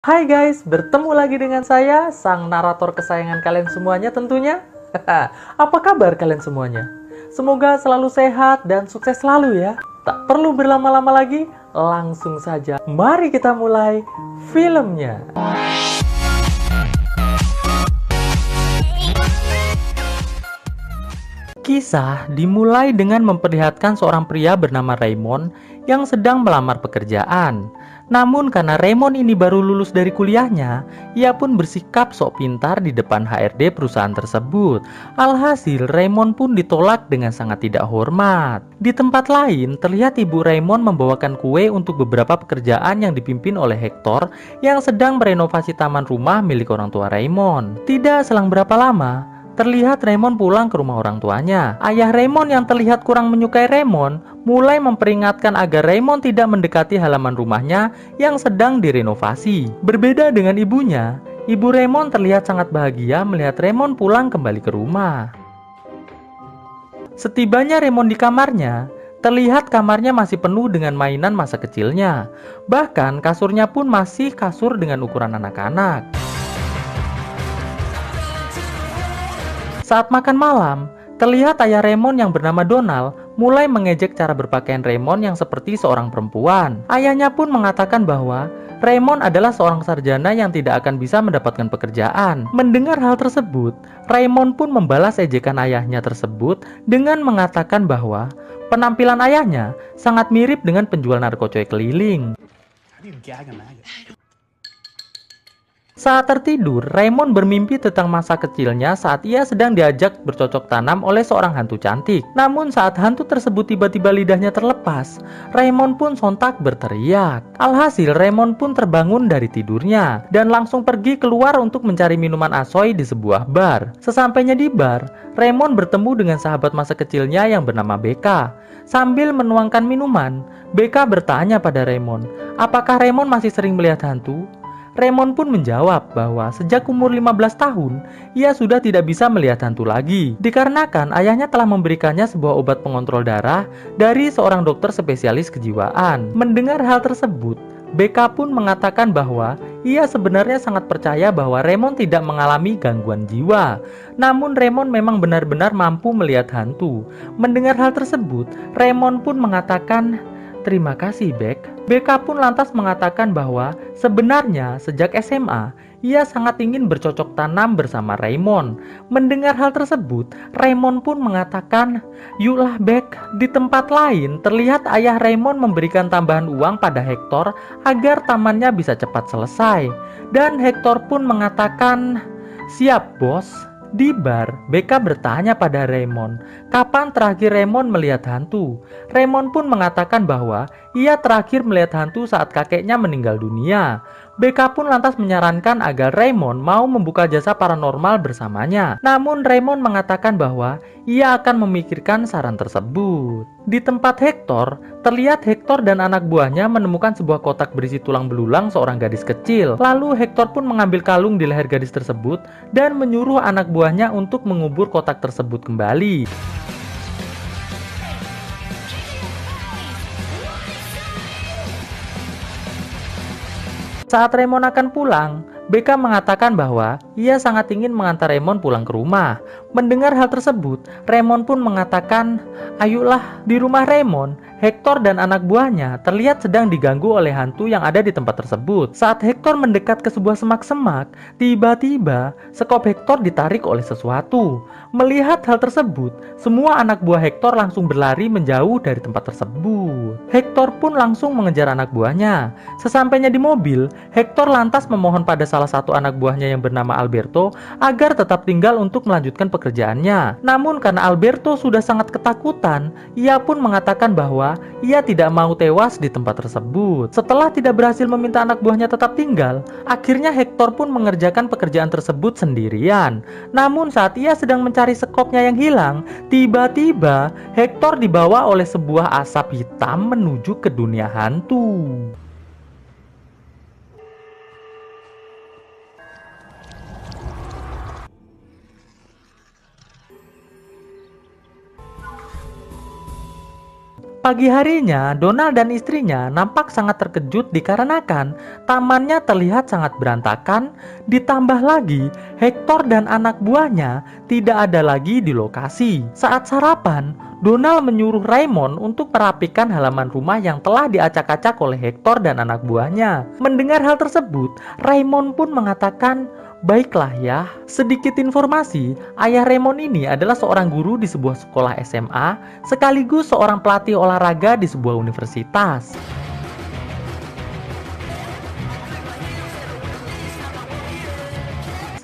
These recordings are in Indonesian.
Hai guys, bertemu lagi dengan saya, sang narator kesayangan kalian semuanya tentunya. Apa kabar kalian semuanya? Semoga selalu sehat dan sukses selalu ya. Tak perlu berlama-lama lagi, langsung saja. Mari kita mulai filmnya. Kisah dimulai dengan memperlihatkan seorang pria bernama Raymond yang sedang melamar pekerjaan. Namun karena Raymond ini baru lulus dari kuliahnya, ia pun bersikap sok pintar di depan HRD perusahaan tersebut. Alhasil Raymond pun ditolak dengan sangat tidak hormat. Di tempat lain, terlihat ibu Raymond membawakan kue untuk beberapa pekerjaan yang dipimpin oleh Hector yang sedang merenovasi taman rumah milik orang tua Raymond. Tidak selang berapa lama, terlihat Raymond pulang ke rumah orang tuanya. Ayah Raymond yang terlihat kurang menyukai Raymond mulai memperingatkan agar Raymond tidak mendekati halaman rumahnya yang sedang direnovasi. Berbeda dengan ibunya, ibu Raymond terlihat sangat bahagia melihat Raymond pulang kembali ke rumah. Setibanya Raymond di kamarnya, terlihat kamarnya masih penuh dengan mainan masa kecilnya. Bahkan kasurnya pun masih kasur dengan ukuran anak-anak. Saat makan malam, terlihat ayah Raymond yang bernama Donald mulai mengejek cara berpakaian Raymond yang seperti seorang perempuan. Ayahnya pun mengatakan bahwa Raymond adalah seorang sarjana yang tidak akan bisa mendapatkan pekerjaan. Mendengar hal tersebut, Raymond pun membalas ejekan ayahnya tersebut dengan mengatakan bahwa penampilan ayahnya sangat mirip dengan penjual narkoba keliling. Saat tertidur, Raymond bermimpi tentang masa kecilnya saat ia sedang diajak bercocok tanam oleh seorang hantu cantik. Namun saat hantu tersebut tiba-tiba lidahnya terlepas, Raymond pun sontak berteriak. Alhasil Raymond pun terbangun dari tidurnya dan langsung pergi keluar untuk mencari minuman asoy di sebuah bar. Sesampainya di bar, Raymond bertemu dengan sahabat masa kecilnya yang bernama Becca. Sambil menuangkan minuman, Becca bertanya pada Raymond, apakah Raymond masih sering melihat hantu? Raymond pun menjawab bahwa sejak umur 15 tahun, ia sudah tidak bisa melihat hantu lagi. Dikarenakan ayahnya telah memberikannya sebuah obat pengontrol darah dari seorang dokter spesialis kejiwaan. Mendengar hal tersebut, Becca pun mengatakan bahwa ia sebenarnya sangat percaya bahwa Raymond tidak mengalami gangguan jiwa. Namun Raymond memang benar-benar mampu melihat hantu. Mendengar hal tersebut, Raymond pun mengatakan, "Terima kasih, Beck." Becca pun lantas mengatakan bahwa sebenarnya sejak SMA, ia sangat ingin bercocok tanam bersama Raymond. Mendengar hal tersebut, Raymond pun mengatakan, "Yuklah Beck." Di tempat lain, terlihat ayah Raymond memberikan tambahan uang pada Hector agar tamannya bisa cepat selesai. Dan Hector pun mengatakan, "Siap, bos." Di bar, Becca bertanya pada Raymond, kapan terakhir Raymond melihat hantu? Raymond pun mengatakan bahwa ia terakhir melihat hantu saat kakeknya meninggal dunia. Becca pun lantas menyarankan agar Raymond mau membuka jasa paranormal bersamanya. Namun Raymond mengatakan bahwa ia akan memikirkan saran tersebut. Di tempat Hector, terlihat Hector dan anak buahnya menemukan sebuah kotak berisi tulang belulang seorang gadis kecil. Lalu Hector pun mengambil kalung di leher gadis tersebut dan menyuruh anak buahnya untuk mengubur kotak tersebut kembali. Saat Raymond akan pulang, Becca mengatakan bahwa ia sangat ingin mengantar Raymond pulang ke rumah. Mendengar hal tersebut, Raymond pun mengatakan, "Ayolah." Di rumah Raymond, Hector dan anak buahnya terlihat sedang diganggu oleh hantu yang ada di tempat tersebut. Saat Hector mendekat ke sebuah semak-semak, tiba-tiba sekop Hector ditarik oleh sesuatu. Melihat hal tersebut, semua anak buah Hector langsung berlari menjauh dari tempat tersebut. Hector pun langsung mengejar anak buahnya. Sesampainya di mobil, Hector lantas memohon pada salah satu anak buahnya yang bernama Alberto agar tetap tinggal untuk melanjutkan pekerjaannya. Namun karena Alberto sudah sangat ketakutan, ia pun mengatakan bahwa ia tidak mau tewas di tempat tersebut. Setelah tidak berhasil meminta anak buahnya tetap tinggal, akhirnya Hector pun mengerjakan pekerjaan tersebut sendirian. Namun saat ia sedang mencari sekopnya yang hilang, tiba-tiba Hector dibawa oleh sebuah asap hitam menuju ke dunia hantu. Pagi harinya, Donald dan istrinya nampak sangat terkejut dikarenakan tamannya terlihat sangat berantakan, ditambah lagi Hector dan anak buahnya tidak ada lagi di lokasi. Saat sarapan, Donald menyuruh Raymond untuk merapikan halaman rumah yang telah diacak-acak oleh Hector dan anak buahnya. Mendengar hal tersebut, Raymond pun mengatakan, "Baiklah ya." Sedikit informasi, ayah Raymond ini adalah seorang guru di sebuah sekolah SMA, sekaligus seorang pelatih olahraga di sebuah universitas.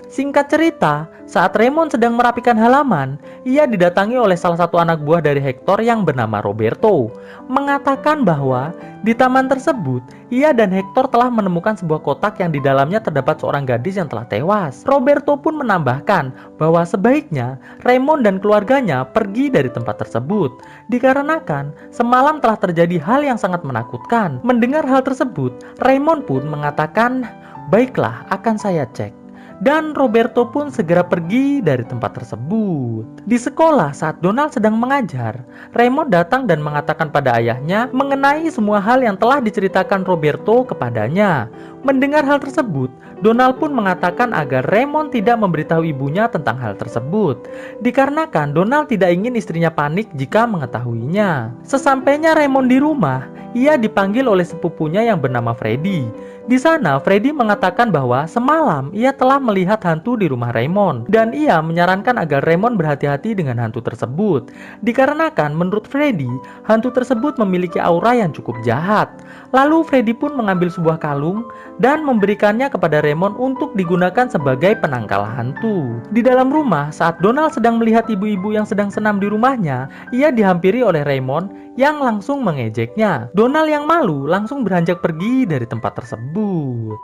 Singkat cerita, saat Raymond sedang merapikan halaman, ia didatangi oleh salah satu anak buah dari Hector yang bernama Roberto, mengatakan bahwa di taman tersebut, ia dan Hector telah menemukan sebuah kotak yang di dalamnya terdapat seorang gadis yang telah tewas. Roberto pun menambahkan bahwa sebaiknya Raymond dan keluarganya pergi dari tempat tersebut, dikarenakan semalam telah terjadi hal yang sangat menakutkan. Mendengar hal tersebut, Raymond pun mengatakan, "Baiklah, akan saya cek." Dan Roberto pun segera pergi dari tempat tersebut. Di sekolah saat Donald sedang mengajar, Raymond datang dan mengatakan pada ayahnya mengenai semua hal yang telah diceritakan Roberto kepadanya. Mendengar hal tersebut, Donald pun mengatakan agar Raymond tidak memberitahu ibunya tentang hal tersebut, dikarenakan Donald tidak ingin istrinya panik jika mengetahuinya. Sesampainya Raymond di rumah, ia dipanggil oleh sepupunya yang bernama Freddy. Di sana, Freddy mengatakan bahwa semalam ia telah melihat hantu di rumah Raymond, dan ia menyarankan agar Raymond berhati-hati dengan hantu tersebut, dikarenakan menurut Freddy, hantu tersebut memiliki aura yang cukup jahat. Lalu Freddy pun mengambil sebuah kalung dan memberikannya kepada Raymond untuk digunakan sebagai penangkal hantu. Di dalam rumah, saat Donald sedang melihat ibu-ibu yang sedang senam di rumahnya, ia dihampiri oleh Raymond yang langsung mengejeknya. Donald yang malu langsung beranjak pergi dari tempat tersebut.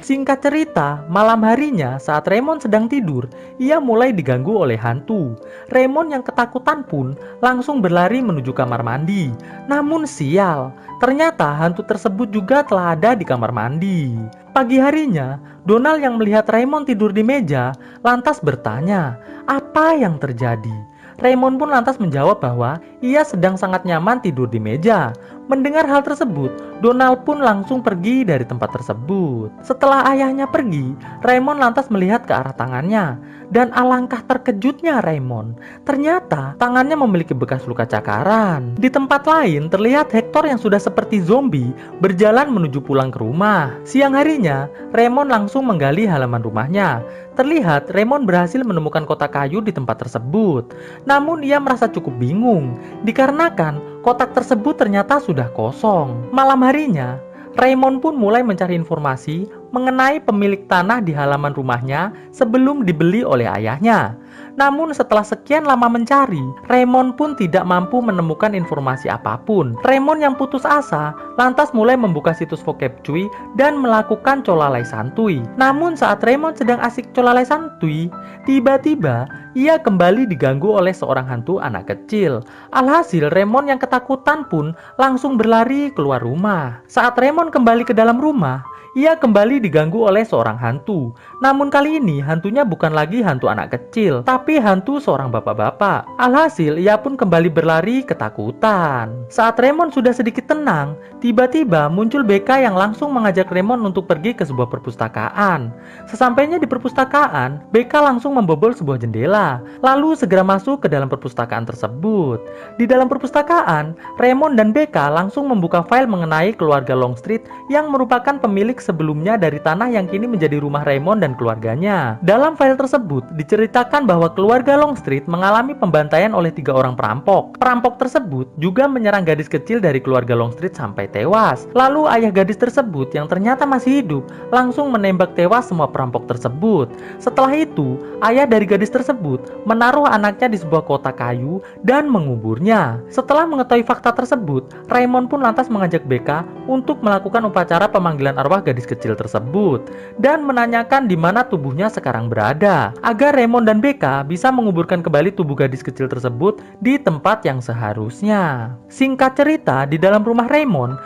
Singkat cerita, malam harinya saat Raymond sedang tidur, ia mulai diganggu oleh hantu. Raymond yang ketakutan pun langsung berlari menuju kamar mandi. Namun sial, ternyata hantu tersebut juga telah ada di kamar mandi. Pagi harinya, Donald yang melihat Raymond tidur di meja, lantas bertanya, "Apa yang terjadi?" Raymond pun lantas menjawab bahwa ia sedang sangat nyaman tidur di meja. Mendengar hal tersebut, Donald pun langsung pergi dari tempat tersebut. Setelah ayahnya pergi, Raymond lantas melihat ke arah tangannya. Dan alangkah terkejutnya Raymond, ternyata tangannya memiliki bekas luka cakaran. Di tempat lain, terlihat Hector yang sudah seperti zombie berjalan menuju pulang ke rumah. Siang harinya, Raymond langsung menggali halaman rumahnya. Terlihat Raymond berhasil menemukan kotak kayu di tempat tersebut. Namun ia merasa cukup bingung, dikarenakan kotak tersebut ternyata sudah kosong. Malam harinya, Raymond pun mulai mencari informasi mengenai pemilik tanah di halaman rumahnya sebelum dibeli oleh ayahnya. Namun setelah sekian lama mencari, Raymond pun tidak mampu menemukan informasi apapun. Raymond yang putus asa lantas mulai membuka situs Vocab.cuy dan melakukan colalai santuy. Namun saat Raymond sedang asik colalai santuy, tiba-tiba ia kembali diganggu oleh seorang hantu anak kecil. Alhasil Raymond yang ketakutan pun langsung berlari keluar rumah. Saat Raymond kembali ke dalam rumah, ia kembali diganggu oleh seorang hantu. Namun kali ini hantunya bukan lagi hantu anak kecil, tapi hantu seorang bapak-bapak. Alhasil ia pun kembali berlari ketakutan. Saat Raymond sudah sedikit tenang, tiba-tiba muncul BK yang langsung mengajak Raymond untuk pergi ke sebuah perpustakaan. Sesampainya di perpustakaan, BK langsung membobol sebuah jendela, lalu segera masuk ke dalam perpustakaan tersebut. Di dalam perpustakaan, Raymond dan BK langsung membuka file mengenai keluarga Longstreet yang merupakan pemilik sebelumnya dari tanah yang kini menjadi rumah Raymond dan keluarganya. Dalam file tersebut diceritakan bahwa keluarga Longstreet mengalami pembantaian oleh 3 orang perampok. Perampok tersebut juga menyerang gadis kecil dari keluarga Longstreet sampai tewas. Lalu ayah gadis tersebut yang ternyata masih hidup langsung menembak tewas semua perampok tersebut. Setelah itu, ayah dari gadis tersebut menaruh anaknya di sebuah kotak kayu dan menguburnya. Setelah mengetahui fakta tersebut, Raymond pun lantas mengajak BK untuk melakukan upacara pemanggilan arwah gadis kecil tersebut dan menanyakan di mana tubuhnya sekarang berada, agar Raymond dan Becca bisa menguburkan kembali tubuh gadis kecil tersebut di tempat yang seharusnya. Singkat cerita, di dalam rumah Raymond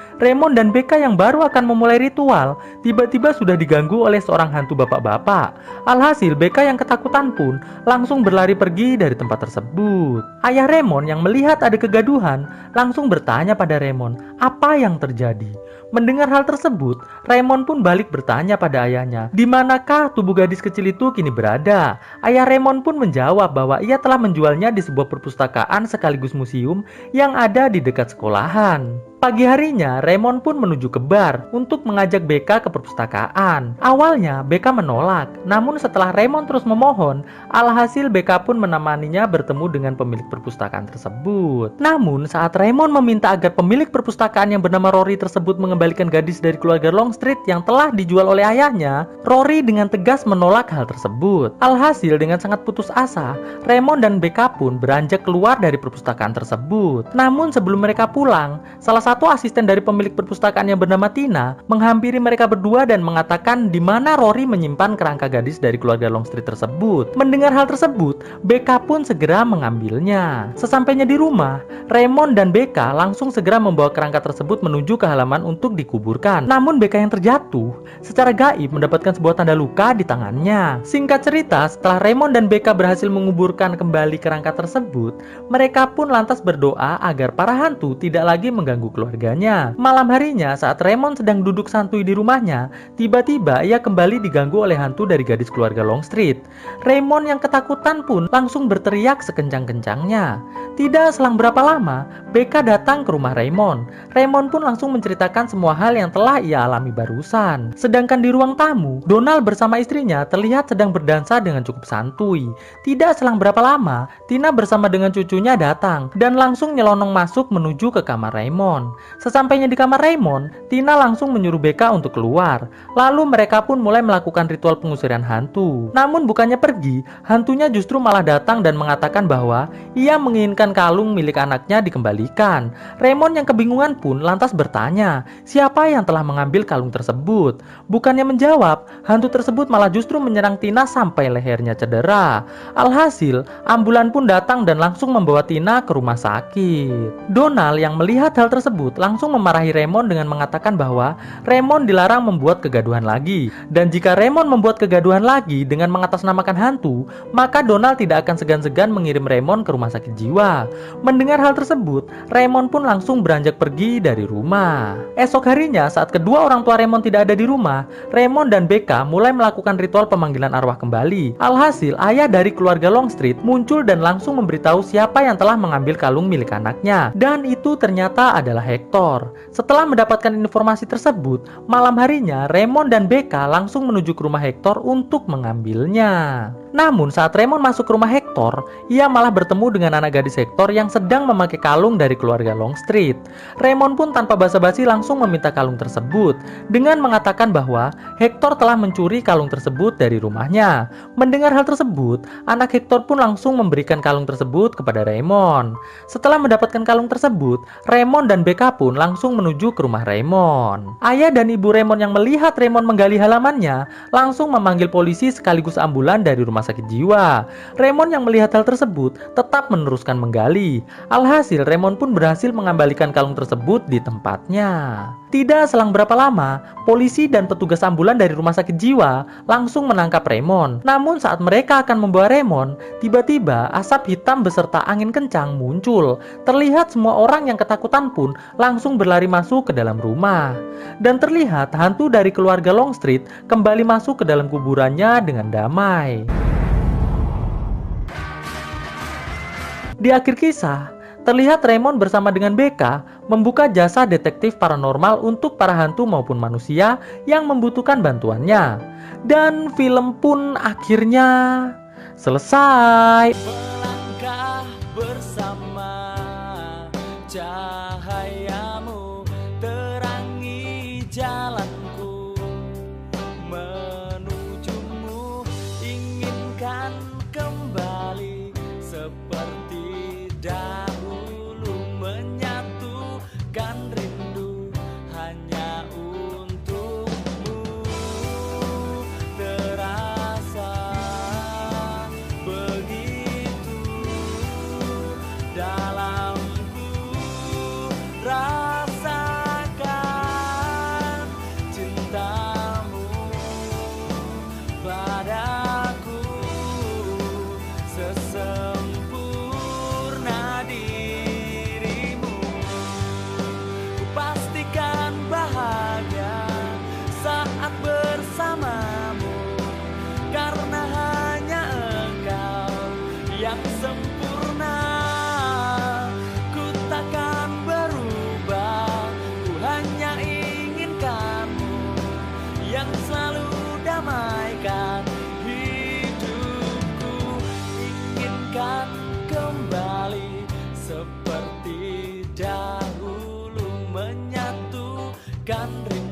dan Becca yang baru akan memulai ritual, tiba-tiba sudah diganggu oleh seorang hantu bapak-bapak. Alhasil, Becca yang ketakutan pun langsung berlari pergi dari tempat tersebut. Ayah Raymond yang melihat ada kegaduhan langsung bertanya pada Raymond apa yang terjadi. Mendengar hal tersebut, Raymond pun balik bertanya pada ayahnya, di manakah tubuh gadis kecil itu kini berada? Ayah Raymond pun menjawab bahwa ia telah menjualnya di sebuah perpustakaan sekaligus museum yang ada di dekat sekolahan. Pagi harinya, Raymond pun menuju ke bar untuk mengajak Becca ke perpustakaan. Awalnya, Becca menolak, namun setelah Raymond terus memohon, alhasil Becca pun menemaninya bertemu dengan pemilik perpustakaan tersebut. Namun, saat Raymond meminta agar pemilik perpustakaan yang bernama Rory tersebut mengembalikan gadis dari keluarga Longstreet yang telah dijual oleh ayahnya, Rory dengan tegas menolak hal tersebut. Alhasil, dengan sangat putus asa, Raymond dan Becca pun beranjak keluar dari perpustakaan tersebut. Namun, sebelum mereka pulang, salah satu asisten dari pemilik perpustakaan yang bernama Tina menghampiri mereka berdua dan mengatakan di mana Rory menyimpan kerangka gadis dari keluarga Longstreet tersebut. Mendengar hal tersebut, Becca pun segera mengambilnya. Sesampainya di rumah, Raymond dan Becca langsung segera membawa kerangka tersebut menuju ke halaman untuk dikuburkan. Namun Becca yang terjatuh secara gaib mendapatkan sebuah tanda luka di tangannya. Singkat cerita, setelah Raymond dan Becca berhasil menguburkan kembali kerangka tersebut, mereka pun lantas berdoa agar para hantu tidak lagi mengganggu keluarganya. Malam harinya, saat Raymond sedang duduk santuy di rumahnya, tiba-tiba ia kembali diganggu oleh hantu dari gadis keluarga Longstreet. Raymond yang ketakutan pun langsung berteriak sekencang-kencangnya. Tidak selang berapa lama, Becca datang ke rumah Raymond. Raymond pun langsung menceritakan semua hal yang telah ia alami barusan. Sedangkan di ruang tamu, Donald bersama istrinya terlihat sedang berdansa dengan cukup santuy. Tidak selang berapa lama, Tina bersama dengan cucunya datang dan langsung nyelonong masuk menuju ke kamar Raymond. Sesampainya di kamar Raymond, Tina langsung menyuruh Becca untuk keluar. Lalu mereka pun mulai melakukan ritual pengusiran hantu. Namun bukannya pergi, hantunya justru malah datang dan mengatakan bahwa ia menginginkan kalung milik anaknya dikembalikan. Raymond yang kebingungan pun lantas bertanya, siapa yang telah mengambil kalung tersebut? Bukannya menjawab, hantu tersebut malah justru menyerang Tina sampai lehernya cedera. Alhasil, ambulan pun datang dan langsung membawa Tina ke rumah sakit. Donald yang melihat hal tersebut langsung memarahi Raymond dengan mengatakan bahwa Raymond dilarang membuat kegaduhan lagi. Dan jika Raymond membuat kegaduhan lagi dengan mengatasnamakan hantu, maka Donald tidak akan segan-segan mengirim Raymond ke rumah sakit jiwa. Mendengar hal tersebut, Raymond pun langsung beranjak pergi dari rumah. Esok harinya, saat kedua orang tua Raymond tidak ada di rumah, Raymond dan Becca mulai melakukan ritual pemanggilan arwah kembali. Alhasil, ayah dari keluarga Longstreet muncul dan langsung memberitahu siapa yang telah mengambil kalung milik anaknya. Dan itu ternyata adalah Hector. Setelah mendapatkan informasi tersebut, malam harinya Raymond dan Becca langsung menuju ke rumah Hector untuk mengambilnya. Namun saat Raymond masuk ke rumah Hector, ia malah bertemu dengan anak gadis Hector yang sedang memakai kalung dari keluarga Longstreet. Raymond pun tanpa basa-basi langsung meminta kalung tersebut dengan mengatakan bahwa Hector telah mencuri kalung tersebut dari rumahnya. Mendengar hal tersebut, anak Hector pun langsung memberikan kalung tersebut kepada Raymond. Setelah mendapatkan kalung tersebut, Raymond dan Becca pun langsung menuju ke rumah Raymond. Ayah dan ibu Raymond yang melihat Raymond menggali halamannya langsung memanggil polisi sekaligus ambulan dari rumah sakit jiwa. Raymond yang melihat hal tersebut tetap meneruskan menggali. Alhasil, Raymond pun berhasil mengembalikan kalung tersebut di tempatnya. Tidak selang berapa lama, polisi dan petugas ambulan dari rumah sakit jiwa langsung menangkap Raymond. Namun saat mereka akan membawa Raymond, tiba-tiba asap hitam beserta angin kencang muncul. Terlihat semua orang yang ketakutan pun langsung berlari masuk ke dalam rumah. Dan terlihat hantu dari keluarga Longstreet kembali masuk ke dalam kuburannya dengan damai. Di akhir kisah, terlihat Raymond bersama dengan Becca membuka jasa detektif paranormal untuk para hantu maupun manusia yang membutuhkan bantuannya. Dan film pun akhirnya selesai. Melangkah bersama, cahayamu terangi jalanku, menujumu inginkan kembali seperti dahulu, menyatukan rindu hanya untukmu. seperti dahulu menyatukan rindu.